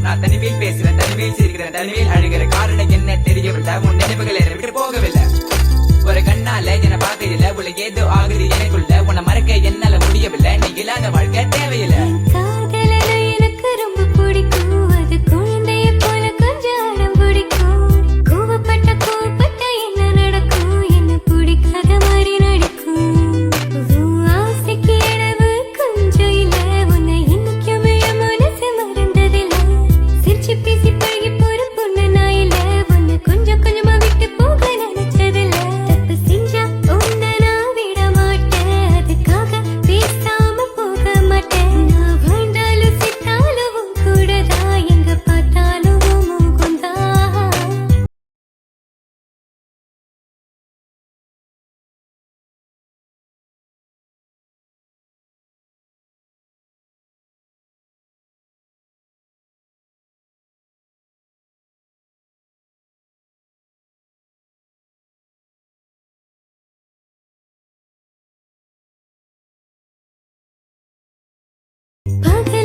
நான் தனிமையில் பேசுறேன், தனிமையில் சிரிக்கிறேன், தனிமையில் அழுகிற காரணம் என்ன தெரியவில்லை. உன் நினைவுகள் என்னை விட்டு போகவில்லை. ஒரு கண்ணால என்ன பார்க்கல, உள்ள ஏதோ ஆகுது எனக்குள்ள. உன்னை மறக்க என்னால முடியவில்லை. நீ இல்லாத வாழ்க்கை தேவையில்லை. எனக்கு ரொம்ப பிடிக்கும், அது குழந்தைய போல கொஞ்சம் அடம் பிடிக்கும். கோவப்பட்ட கோவப்பட்ட என்ன நடக்கும், என்ன பிடிக்காத மாதிரி நடிக்கும். ஆசைக்கு அளவு கொஞ்சம் இல்ல, உன்னை இன்னைக்குமே என் மனசு மறந்ததில்லை. சிரிச்சு பேசி பழகி போற பொண்ணு நான் இல்ல, உன்னை கொஞ்சம் கொஞ்சமா விட்டு போக நினைச்சதில்ல. தப்பு செஞ்சா உன்னை நான் விட மாட்டேன், அதுக்காக பேசாம போக மாட்டேன். நான் வாழ்ந்தாலும் செத்தாலும் உன் கூடதான், எங்க பார்த்தாலும் உன் முகம்தான். பகல்